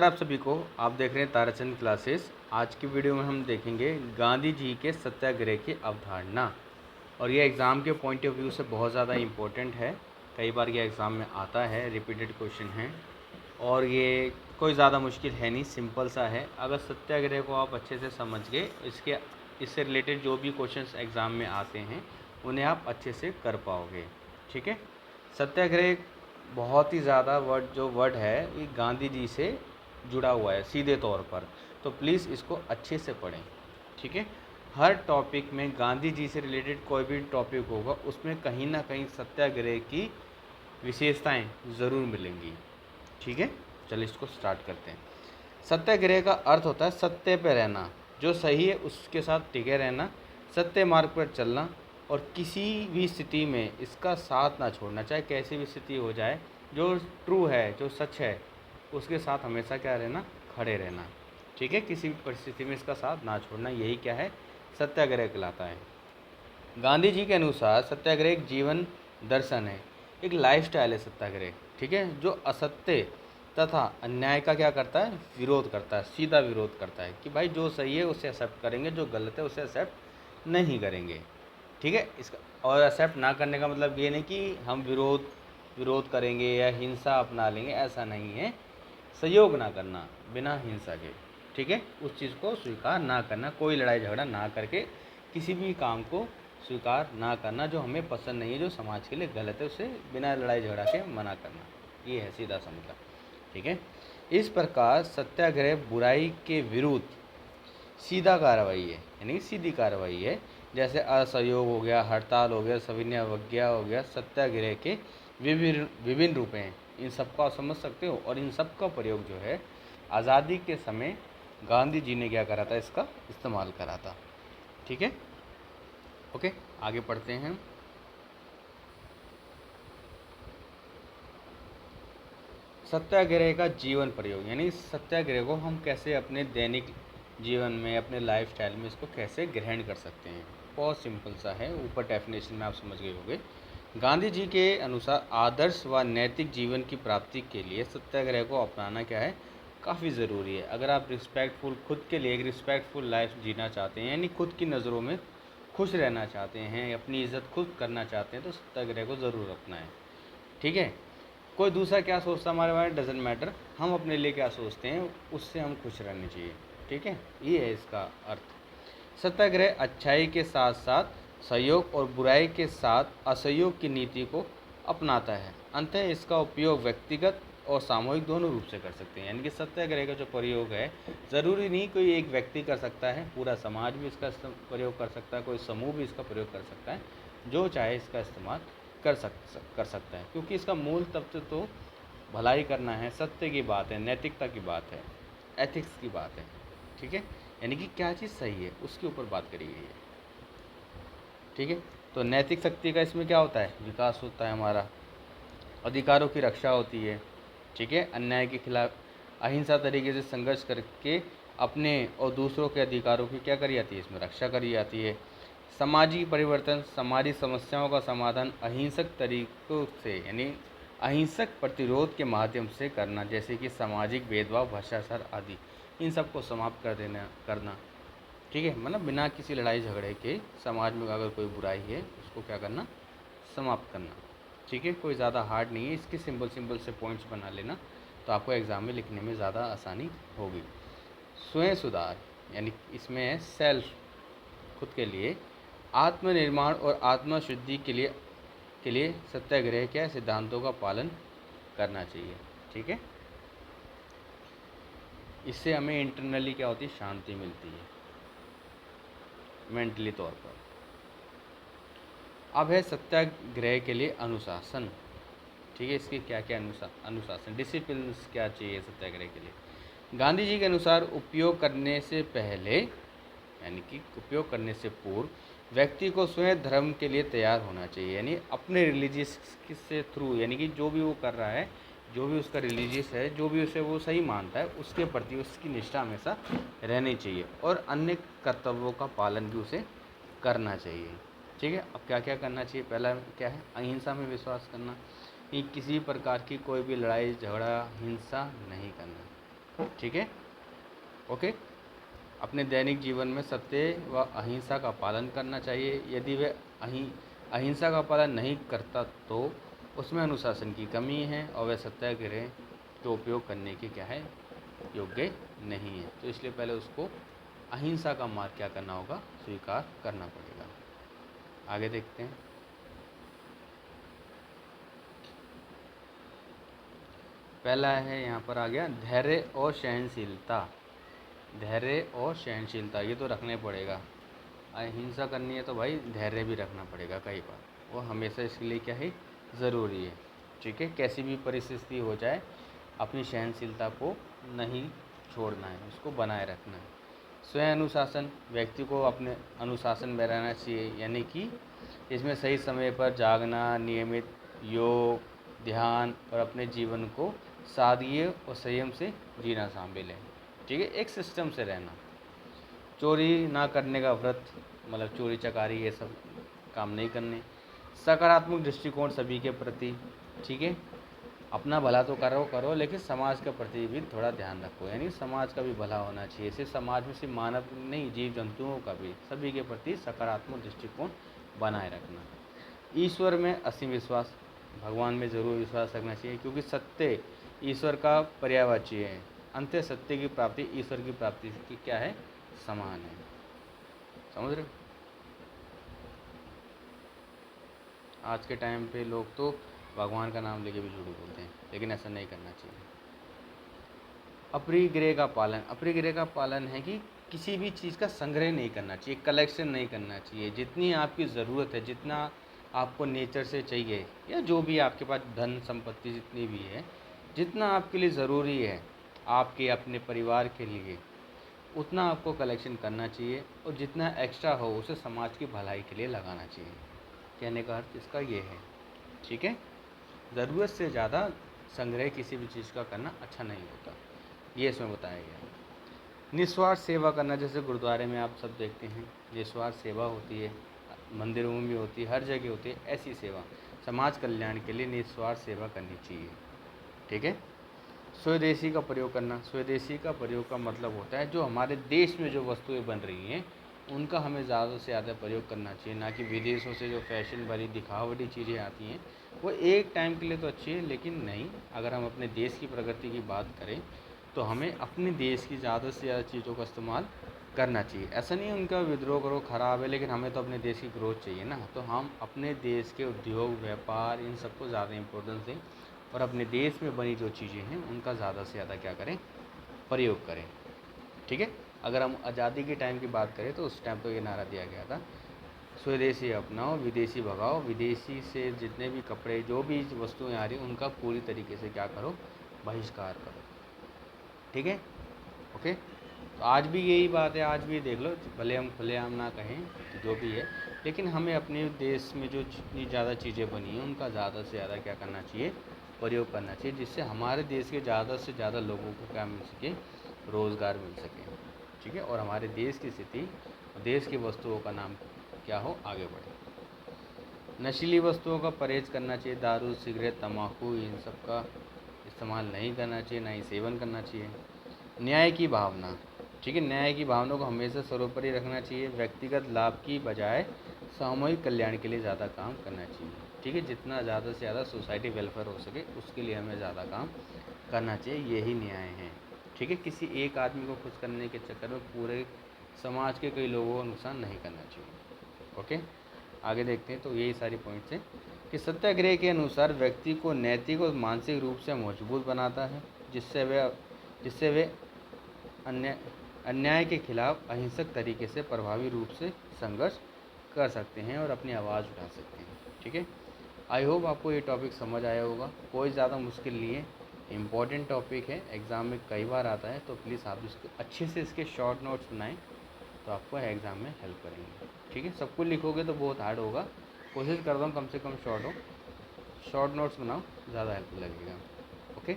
नमस्कार आप सभी को। आप देख रहे हैं ताराचंद क्लासेस। आज की वीडियो में हम देखेंगे गांधी जी के सत्याग्रह की अवधारणा, और ये एग्ज़ाम के पॉइंट ऑफ व्यू से बहुत ज़्यादा इम्पोर्टेंट है। कई बार ये एग्ज़ाम में आता है, रिपीटेड क्वेश्चन है, और ये कोई ज़्यादा मुश्किल है नहीं, सिंपल सा है। अगर सत्याग्रह को आप अच्छे से समझ गए, इससे रिलेटेड जो भी क्वेश्चंस एग्ज़ाम में आते हैं उन्हें आप अच्छे से कर पाओगे। ठीक है। सत्याग्रह बहुत ही ज़्यादा वर्ड है, ये गांधी जी से जुड़ा हुआ है सीधे तौर पर, तो प्लीज़ इसको अच्छे से पढ़ें। ठीक है। हर टॉपिक में गांधी जी से रिलेटेड कोई भी टॉपिक होगा उसमें कहीं ना कहीं सत्याग्रह की विशेषताएं ज़रूर मिलेंगी। ठीक है। चलिए इसको स्टार्ट करते हैं। सत्याग्रह का अर्थ होता है सत्य पर रहना, जो सही है उसके साथ टिके रहना, सत्य मार्ग पर चलना, और किसी भी स्थिति में इसका साथ ना छोड़ना, चाहे कैसी भी स्थिति हो जाए। जो ट्रू है, जो सच है, उसके साथ हमेशा क्या रहना, खड़े रहना। ठीक है। किसी भी परिस्थिति में इसका साथ ना छोड़ना, यही क्या है, सत्याग्रह कहलाता है। गांधी जी के अनुसार सत्याग्रह एक जीवन दर्शन है, एक लाइफस्टाइल है सत्याग्रह। ठीक है। जो असत्य तथा अन्याय का क्या करता है, विरोध करता है, सीधा विरोध करता है कि भाई जो सही है उसे एक्सेप्ट करेंगे, जो गलत है उसे एक्सेप्ट नहीं करेंगे। ठीक है। इसका और एक्सेप्ट ना करने का मतलब ये नहीं कि हम विरोध करेंगे या हिंसा अपना लेंगे, ऐसा नहीं है। सहयोग ना करना बिना हिंसा के। ठीक है। उस चीज़ को स्वीकार ना करना, कोई लड़ाई झगड़ा ना करके किसी भी काम को स्वीकार ना करना जो हमें पसंद नहीं है, जो समाज के लिए गलत है, उसे बिना लड़ाई झगड़ा के मना करना, ये है सीधा सा मतलब। ठीक है। इस प्रकार सत्याग्रह बुराई के विरुद्ध सीधा कार्रवाई है, यानी सीधी कार्रवाई है। जैसे असहयोग हो गया, हड़ताल हो गया, सविनय अवज्ञा हो गया। सत्याग्रह के विभिन्न विभिन्न रूप हैं, इन सबको आप समझ सकते हो। और इन सब का प्रयोग जो है आज़ादी के समय गांधी जी ने क्या करा था, इसका इस्तेमाल करा था। ठीक है। ओके, आगे पढ़ते हैं। सत्याग्रह का जीवन प्रयोग, यानी सत्याग्रह को हम कैसे अपने दैनिक जीवन में, अपने लाइफस्टाइल में इसको कैसे ग्रहण कर सकते हैं। बहुत सिंपल सा है, ऊपर डेफिनेशन में आप समझ गए होंगे। गांधी जी के अनुसार आदर्श व नैतिक जीवन की प्राप्ति के लिए सत्याग्रह को अपनाना क्या है, काफ़ी ज़रूरी है। अगर आप रिस्पेक्टफुल, खुद के लिए एक रिस्पेक्टफुल लाइफ जीना चाहते हैं, यानी खुद की नज़रों में खुश रहना चाहते हैं, अपनी इज़्ज़त खुद करना चाहते हैं, तो सत्याग्रह को ज़रूर अपनाएं। ठीक है। कोई दूसरा क्या सोचता है हमारे बारे में डजेंट मैटर, हम अपने लिए क्या सोचते हैं उससे हम खुश रहने चाहिए। ठीक है। ये है इसका अर्थ। सत्याग्रह अच्छाई के साथ साथ सहयोग और बुराई के साथ असहयोग की नीति को अपनाता है। अंततः इसका उपयोग व्यक्तिगत और सामूहिक दोनों रूप से कर सकते हैं। यानी कि सत्याग्रह का जो प्रयोग है, ज़रूरी नहीं कोई एक व्यक्ति कर सकता है, पूरा समाज भी इसका प्रयोग कर सकता है, कोई समूह भी इसका प्रयोग कर सकता है, जो चाहे इसका इस्तेमाल कर सकता है। क्योंकि इसका मूल तत्व तो भलाई करना है, सत्य की बात है, नैतिकता की बात है, एथिक्स की बात है। ठीक है। यानी कि क्या चीज़ सही है उसके ऊपर बात करी गई है। ठीक है। तो नैतिक शक्ति का इसमें क्या होता है, विकास होता है हमारा, अधिकारों की रक्षा होती है। ठीक है। अन्याय के खिलाफ अहिंसा तरीके से संघर्ष करके अपने और दूसरों के अधिकारों की क्या करी जाती है, इसमें रक्षा करी जाती है। सामाजिक परिवर्तन, सामाजिक समस्याओं का समाधान अहिंसक तरीकों से, यानी अहिंसक प्रतिरोध के माध्यम से करना, जैसे कि सामाजिक भेदभाव, भ्रष्टाचार आदि, इन सब को समाप्त कर देना करना। ठीक है। मतलब बिना किसी लड़ाई झगड़े के समाज में अगर कोई बुराई है उसको क्या करना, समाप्त करना। ठीक है। कोई ज़्यादा हार्ड नहीं है, इसके सिंपल सिंपल से पॉइंट्स बना लेना तो आपको एग्ज़ाम में लिखने में ज़्यादा आसानी होगी। स्वयं सुधार, यानी इसमें है सेल्फ, खुद के लिए आत्मनिर्माण और आत्मशुद्धि के लिए सत्याग्रह के सिद्धांतों का पालन करना चाहिए। ठीक है। इससे हमें इंटरनली क्या होती है, शांति मिलती है, मेंटली तौर पर। अब है सत्याग्रह के लिए अनुशासन। ठीक है। इसके क्या क्या अनुशासन, डिसिप्लिन क्या चाहिए सत्याग्रह के लिए। गांधी जी के अनुसार उपयोग करने से पहले, यानी कि उपयोग करने से पूर्व व्यक्ति को स्वयं धर्म के लिए तैयार होना चाहिए। यानी अपने रिलीजियस से थ्रू, यानी कि जो भी वो कर रहा है, जो भी उसका रिलीजियस है, जो भी उसे वो सही मानता है, उसके प्रति उसकी निष्ठा हमेशा रहनी चाहिए, और अन्य कर्तव्यों का पालन भी उसे करना चाहिए। ठीक है। अब क्या क्या करना चाहिए, पहला क्या है, अहिंसा में विश्वास करना, कि किसी प्रकार की कोई भी लड़ाई झगड़ा, हिंसा नहीं करना। ठीक है, ओके। अपने दैनिक जीवन में सत्य व अहिंसा का पालन करना चाहिए। यदि वह अहिंसा का पालन नहीं करता तो उसमें अनुशासन की कमी है और वह सत्याग्रह का उपयोग करने के क्या है, योग्य नहीं है। तो इसलिए पहले उसको अहिंसा का मार्ग क्या करना होगा, स्वीकार करना पड़ेगा। आगे देखते हैं। पहला है यहाँ पर आ गया धैर्य और सहनशीलता। धैर्य और सहनशीलता ये तो रखने पड़ेगा। अहिंसा करनी है तो भाई धैर्य भी रखना पड़ेगा कई बार, वो हमेशा इसके लिए क्या है, ज़रूरी है। ठीक है, कैसी भी परिस्थिति हो जाए अपनी सहनशीलता को नहीं छोड़ना है, उसको बनाए रखना है। स्वयं अनुशासन, व्यक्ति को अपने अनुशासन में रहना चाहिए, यानी कि इसमें सही समय पर जागना, नियमित योग, ध्यान और अपने जीवन को सादगी और संयम से जीना शामिल है। ठीक है, एक सिस्टम से रहना। चोरी ना करने का व्रत, मतलब चोरी चकारी ये सब काम नहीं करने। सकारात्मक दृष्टिकोण सभी के प्रति। ठीक है, अपना भला तो करो लेकिन समाज के प्रति भी थोड़ा ध्यान रखो, यानी समाज का भी भला होना चाहिए। सिर्फ समाज में सिर्फ मानव नहीं, जीव जंतुओं का भी, सभी के प्रति सकारात्मक दृष्टिकोण बनाए रखना। ईश्वर में असीम विश्वास, भगवान में ज़रूर विश्वास रखना चाहिए, क्योंकि सत्य ईश्वर का पर्यायवाची है। अंत सत्य की प्राप्ति ईश्वर की प्राप्ति की क्या है, समान है। समझ रहे हो? आज के टाइम पे लोग तो भगवान का नाम लेके भी झूठ बोलते हैं, लेकिन ऐसा नहीं करना चाहिए। अपरिग्रह का पालन, अपरिग्रह का पालन है कि किसी भी चीज़ का संग्रह नहीं करना चाहिए, कलेक्शन नहीं करना चाहिए। जितनी आपकी ज़रूरत है, जितना आपको नेचर से चाहिए, या जो भी आपके पास धन संपत्ति जितनी भी है, जितना आपके लिए ज़रूरी है, आपके अपने परिवार के लिए, उतना आपको कलेक्शन करना चाहिए। और जितना एक्स्ट्रा हो उसे समाज की भलाई के लिए लगाना चाहिए। कहने का अर्थ इसका ये है। ठीक है, ज़रूरत से ज़्यादा संग्रह किसी भी चीज़ का करना अच्छा नहीं होता, ये इसमें बताया गया। निस्वार्थ सेवा करना, जैसे गुरुद्वारे में आप सब देखते हैं निस्वार्थ सेवा होती है, मंदिरों में भी होती है, हर जगह होती है ऐसी सेवा। समाज कल्याण के लिए निस्वार्थ सेवा करनी चाहिए। ठीक है, स्वदेशी का प्रयोग करना। स्वदेशी का प्रयोग का मतलब होता है जो हमारे देश में जो वस्तुएं बन रही हैं उनका हमें ज़्यादा से ज़्यादा प्रयोग करना चाहिए, ना कि विदेशों से जो फैशन भरी दिखावटी चीज़ें आती हैं वो एक टाइम के लिए तो अच्छी है, लेकिन नहीं, अगर हम अपने देश की प्रगति की बात करें तो हमें अपने देश की ज़्यादा से ज़्यादा चीज़ों का इस्तेमाल करना चाहिए। ऐसा नहीं है उनका विद्रोह करो ख़राब है, लेकिन हमें तो अपने देश की ग्रोथ चाहिए ना, तो हम अपने देश के उद्योग व्यापार इन सबको ज़्यादा इम्पोर्टेंस दें और अपने देश में बनी जो चीज़ें हैं उनका ज़्यादा से ज़्यादा क्या करें, प्रयोग करें। ठीक है, अगर हम आज़ादी के टाइम की बात करें तो उस टाइम तो ये नारा दिया गया था, स्वदेशी अपनाओ विदेशी भगाओ। विदेशी से जितने भी कपड़े जो भी वस्तुएं आ रही हैं उनका पूरी तरीके से क्या करो, बहिष्कार करो। ठीक है, ओके। तो आज भी यही बात है, आज भी देख लो, भले हम खुलेआम ना कहें तो जो भी है, लेकिन हमें अपने देश में जो जितनी ज़्यादा चीज़ें बनी हैं उनका ज़्यादा से ज़्यादा क्या करना चाहिए, प्रयोग करना चाहिए, जिससे हमारे देश के ज़्यादा से ज़्यादा लोगों को क्या मिल सके, रोज़गार मिल सके। ठीक है, और हमारे देश की स्थिति, देश की वस्तुओं का नाम क्या हो, आगे बढ़े। नशीली वस्तुओं का परहेज करना चाहिए, दारू सिगरेट तम्बाकू इन सब का इस्तेमाल नहीं करना चाहिए, ना ही सेवन करना चाहिए। न्याय की भावना, ठीक है, न्याय की भावना को हमेशा सर्वोपरि रखना चाहिए। व्यक्तिगत लाभ की बजाय सामूहिक कल्याण के लिए ज़्यादा काम करना चाहिए। ठीक है, जितना ज़्यादा से ज़्यादा सोसाइटी वेलफेयर हो सके उसके लिए हमें ज़्यादा काम करना चाहिए, यही न्याय है। ठीक है, किसी एक आदमी को खुश करने के चक्कर में पूरे समाज के कई लोगों को नुकसान नहीं करना चाहिए। ओके, आगे देखते हैं। तो यही सारी पॉइंट्स हैं कि सत्याग्रह के अनुसार व्यक्ति को नैतिक और मानसिक रूप से मजबूत बनाता है, जिससे वे अन्याय के खिलाफ अहिंसक तरीके से प्रभावी रूप से संघर्ष कर सकते हैं और अपनी आवाज़ उठा सकते हैं। ठीक है, आई होप आपको ये टॉपिक समझ आया होगा। कोई ज़्यादा मुश्किल नहीं है, इम्पॉर्टेंट टॉपिक है, एग्ज़ाम में कई बार आता है, तो प्लीज़ आप इसको अच्छे से इसके शॉर्ट नोट्स बनाएं तो आपको एग्ज़ाम में हेल्प करेंगे। ठीक है, सब कुछ लिखोगे तो बहुत हार्ड होगा, कोशिश करता हूँ कम से कम शॉर्ट हो, शॉर्ट नोट्स बनाओ, ज़्यादा हेल्प लगेगा। ओके।